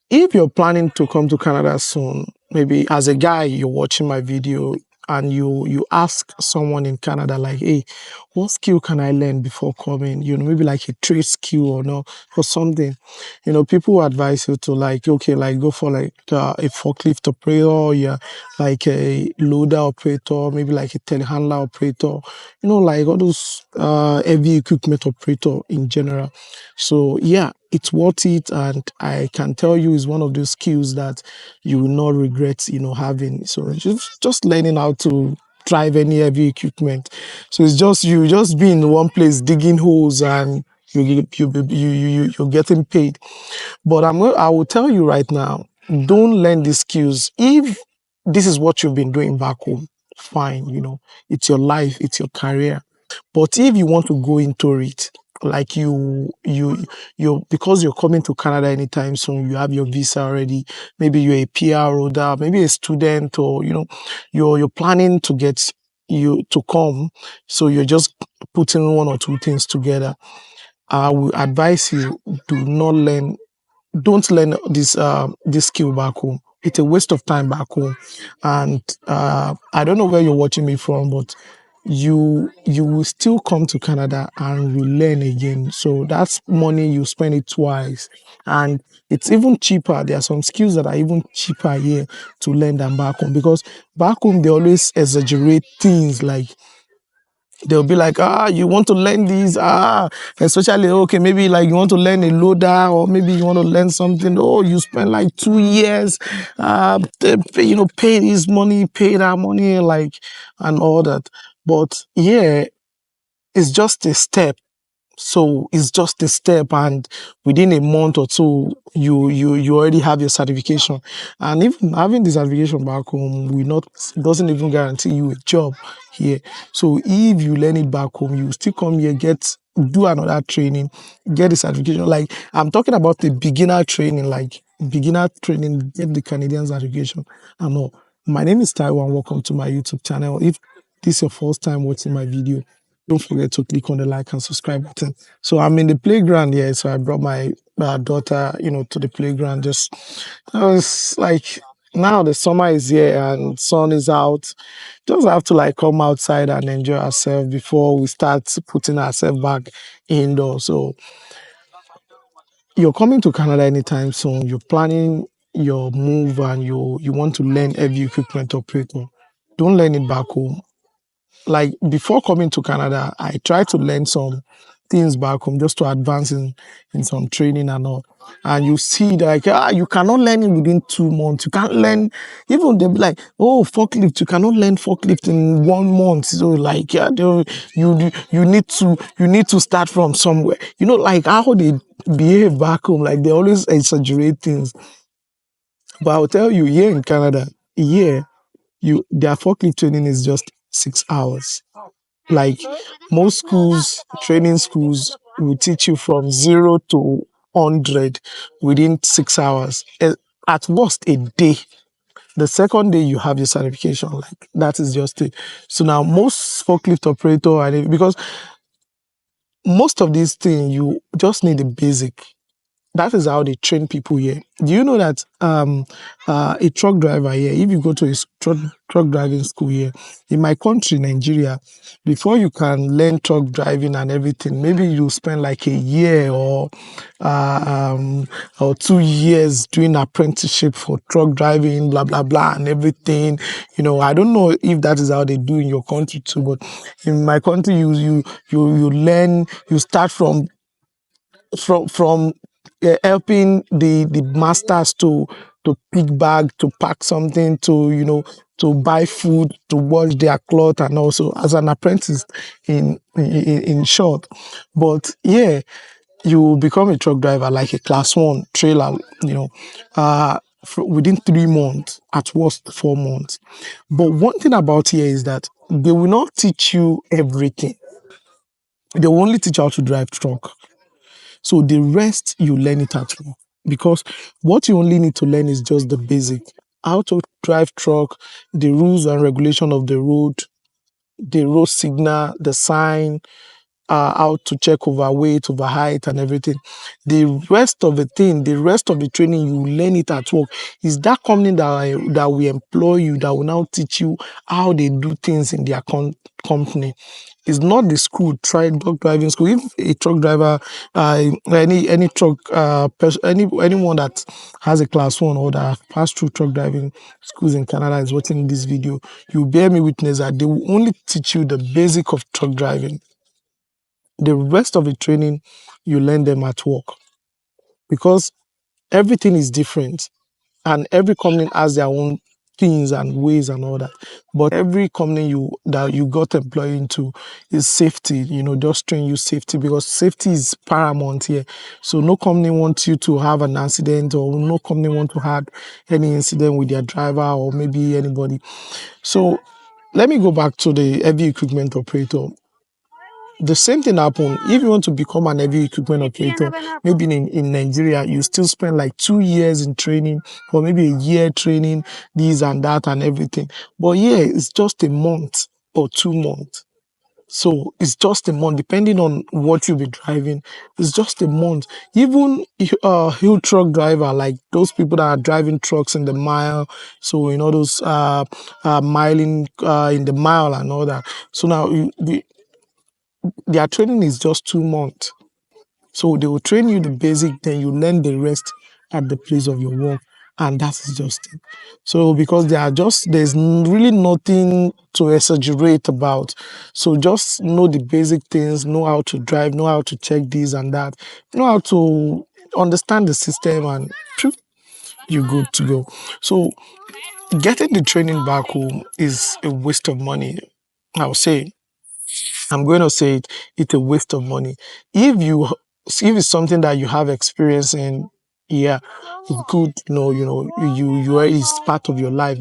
if you're planning to come to Canada soon, maybe as a guy, you're watching my video and you ask someone in Canada, like, hey, what skill can I learn before coming? Maybe like a trade skill or no, or something. People will advise you to like, okay, like go for like a forklift operator, yeah, like a loader operator, maybe like a telehandler operator, like all those heavy equipment operator in general. So yeah, it's worth it, and I can tell you it's one of those skills that you will not regret, having. So just learning how to drive any heavy equipment. So it's just you just be in one place digging holes and you're getting paid. But I will tell you right now, don't learn these skills. If this is what you've been doing back home, fine, it's your life, it's your career. But if you want to go into it, like you because you're coming to Canada anytime soon, you have your visa already, maybe you're a PR holder, maybe a student, or you're planning to get you to come, so you're just putting one or two things together. I will advise you, do not learn don't learn this skill back home. It's a waste of time back home. And I don't know where you're watching me from, but you will still come to Canada and you learn again. So that's money, you spend it twice. And it's even cheaper. There are some skills that are even cheaper here to learn than back home, because back home they always exaggerate things, like they'll be like, you want to learn these, especially, okay, maybe like you want to learn a loader, or maybe you want to learn something. Oh, you spend like 2 years, pay this money, pay that money, like, and all that. But yeah, it's just a step. So it's just a step, and within a month or two, you already have your certification. And even having the certification back home will not doesn't even guarantee you a job here. So if you learn it back home, you still come here, do another training, get the certification. Like, I'm talking about the beginner training, get the Canadian certification and all. My name is Taiwan. Welcome to my YouTube channel. If this is your first time watching my video, don't forget to click on the like and subscribe button. So I'm in the playground here. So I brought my daughter, to the playground. Just, I was like, now the summer is here and sun is out. Just have to like come outside and enjoy ourselves before we start putting ourselves back indoors. So you're coming to Canada anytime soon. You're planning your move and you want to learn heavy equipment operator. Don't learn it back home. Like, before coming to Canada, I tried to learn some things back home just to advance in some training and all. And you see that, like, you cannot learn it within 2 months. You can't learn, even they'll be like, oh, forklift, you cannot learn forklift in 1 month. So like, yeah, you need to start from somewhere. Like how they behave back home, like they always exaggerate things. But I'll tell you, here in Canada, here, their forklift training is just 6 hours. Like, most schools, training schools will teach you from 0 to 100 within 6 hours. At worst, a day. The second day you have your certification, like that is just it. So now most forklift operator, because most of these things you just need the basic. That is how they train people here. Do you know that a truck driver here, if you go to a truck driving school here, in my country, Nigeria, before you can learn truck driving and everything, maybe you spend like a year or 2 years doing apprenticeship for truck driving, blah blah blah, and everything. I don't know if that is how they do in your country too, but in my country, you learn, you start from helping the masters to pick bag, to pack something, to buy food, to wash their cloth, and also as an apprentice in short. But yeah, you become a truck driver, like a class one trailer, within 3 months, at worst 4 months. But one thing about here is that they will not teach you everything. They will only teach you how to drive truck. So the rest, you learn it at home, because what you only need to learn is just the basic: how to drive truck, the rules and regulation of the road signal, the sign, how to check overweight, overheight, and everything. The rest of the thing, the rest of the training, you learn it at work. Is that company that will employ you, that will now teach you how they do things in their company. It's not the school, try truck driving school. If a truck driver, any truck, anyone that has a class one or that have passed through truck driving schools in Canada is watching this video, you bear me witness that they will only teach you the basic of truck driving. The rest of the training, you learn them at work, because everything is different and every company has their own things and ways and all that. But every company that you got employed into is safety, just train you safety, because safety is paramount here. So no company wants you to have an accident, or no company want to have any incident with their driver or maybe anybody. So let me go back to the heavy equipment operator. The same thing happen if you want to become an heavy equipment operator. Maybe in Nigeria, you still spend like 2 years in training, or maybe a year training, this and that and everything. But yeah, it's just a month or 2 months. So it's just a month, depending on what you'll be driving. It's just a month. Even hill truck driver, like those people that are driving trucks in the mile, so those miling in the mile and all that. So now their training is just 2 months. So they will train you the basic, then you learn the rest at the place of your work. And that is just it. So because there's really nothing to exaggerate about. So just know the basic things, know how to drive, know how to check this and that, know how to understand the system, and phew, you're good to go. So getting the training back home is a waste of money. I'll say I'm going to say it's a waste of money. If it's something that you have experience in, yeah, it's good, it's part of your life.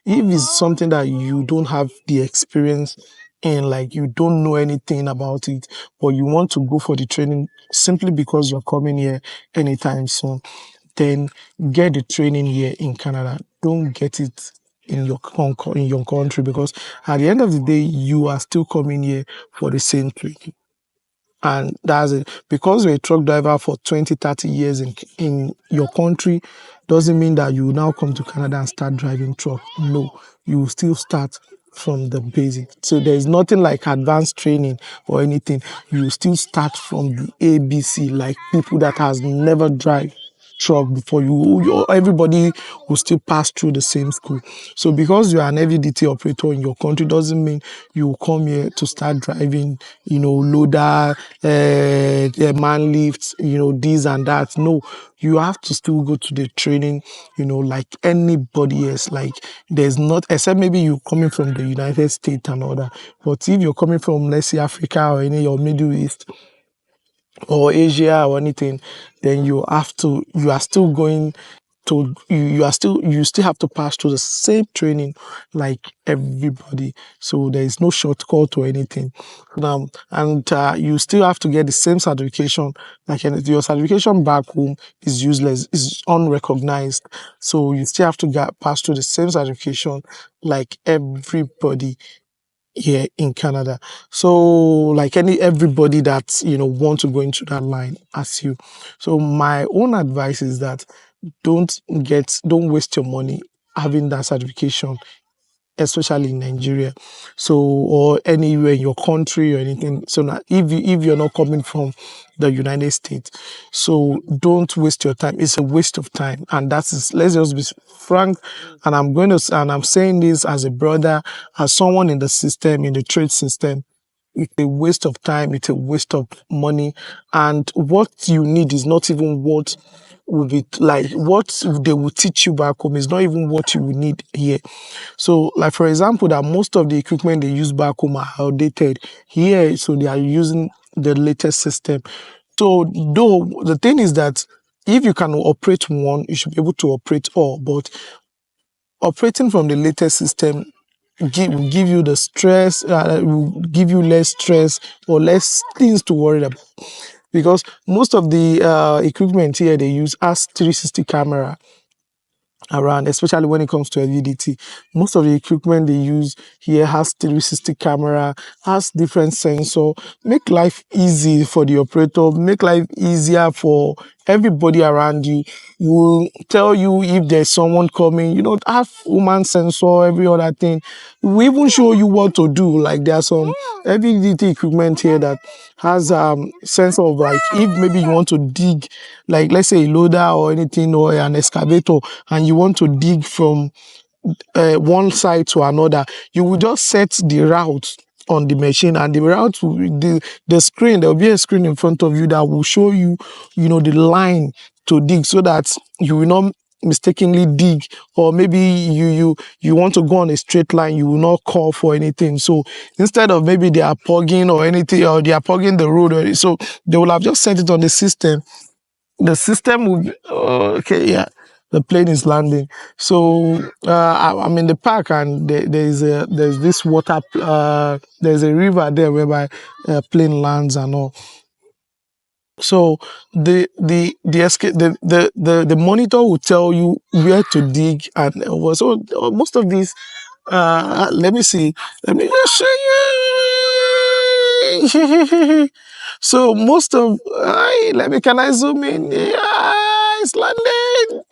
If it's something that you don't have the experience in, like you don't know anything about it, or you want to go for the training simply because you're coming here anytime soon, then get the training here in Canada. Don't get it in your country, because at the end of the day, you are still coming here for the same training. And that's it. Because you're a truck driver for 20, 30 years in your country, doesn't mean that you now come to Canada and start driving truck. No, you will still start from the basic. So there's nothing like advanced training or anything. You still start from the ABC, like people that has never drive truck before. Everybody will still pass through the same school. So because you are an heavy duty operator in your country, doesn't mean you will come here to start driving, loader, man lifts, this and that. No, you have to still go to the training, like anybody else. Like there's not, except maybe you coming from the United States and all that. But if you're coming from, let's say, Africa or any or Middle East or Asia or anything, then you are still going to, you still have to pass through the same training like everybody. So there is no shortcut or anything. And you still have to get the same certification. Like your certification back home is useless, is unrecognized. So you still have to pass through the same certification like everybody here in Canada. So like everybody that want to go into that line as you. So my own advice is that don't waste your money having that certification, especially in Nigeria. So or anywhere in your country or anything. So now if you're not coming from the United States, so don't waste your time. It's a waste of time. And let's just be frank. And I'm saying this as a brother, as someone in the system, in the trade system. It's a waste of time, it's a waste of money. And what you need is not even what will be like what they will teach you back home is not even what you will need here. So, like for example, that most of the equipment they use back home are outdated here, so they are using the latest system. So, though the thing is that if you can operate one, you should be able to operate all. But operating from the latest system will give you the stress, will give you less stress or less things to worry about. Because most of the equipment here they use has 360 camera. around, especially when it comes to LVDT. Most of the equipment they use here has 360 camera, has different sensor, make life easy for the operator, make life easier for everybody around you. Will tell you if there's someone coming, you know, have human sensor, every other thing. We even show you what to do. Like there are some LVDT equipment here that has sense of like if maybe you want to dig, like let's say a loader or anything or an excavator, and you want to dig from one side to another, you will just set the route on the machine, and the route will be the screen. There will be a screen in front of you that will show you, you know, the line to dig, so that you will not mistakenly dig, or maybe you want to go on a straight line, you will not call for anything. So instead of maybe they are plugging or anything, or they are plugging the road, or so they will have just set it on the system. The system will be, okay, yeah, the plane is landing. So I'm in the park, and there's this water, there's a river there whereby plane lands and all. So the monitor will tell you where to dig, and so most of these, let me see, let me just show you. So most of, let me, can I zoom in? Yeah, it's landing.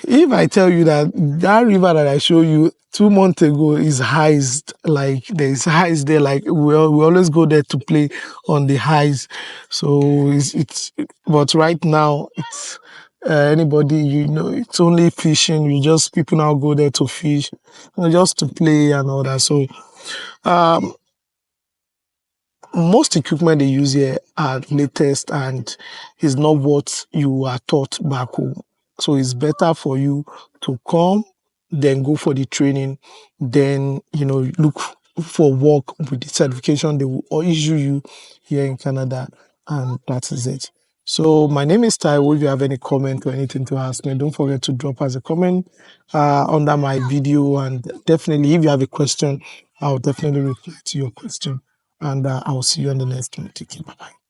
If I tell you that that river that I showed you 2 months ago is highs, like there's highs there, like we always go there to play on the highs. So but right now it's anybody, you know, it's only fishing. You just, people now go there to fish, you know, just to play and all that. So um most equipment they use here are latest, and is not what you are taught back home. So it's better for you to come, then go for the training, then, you know, look for work with the certification they will issue you here in Canada, and that is it. So my name is Taiwo. If you have any comment or anything to ask me, don't forget to drop us a comment under my video, and definitely if you have a question, I'll definitely reply to your question. And I will see you on the next one. Take care. Bye bye.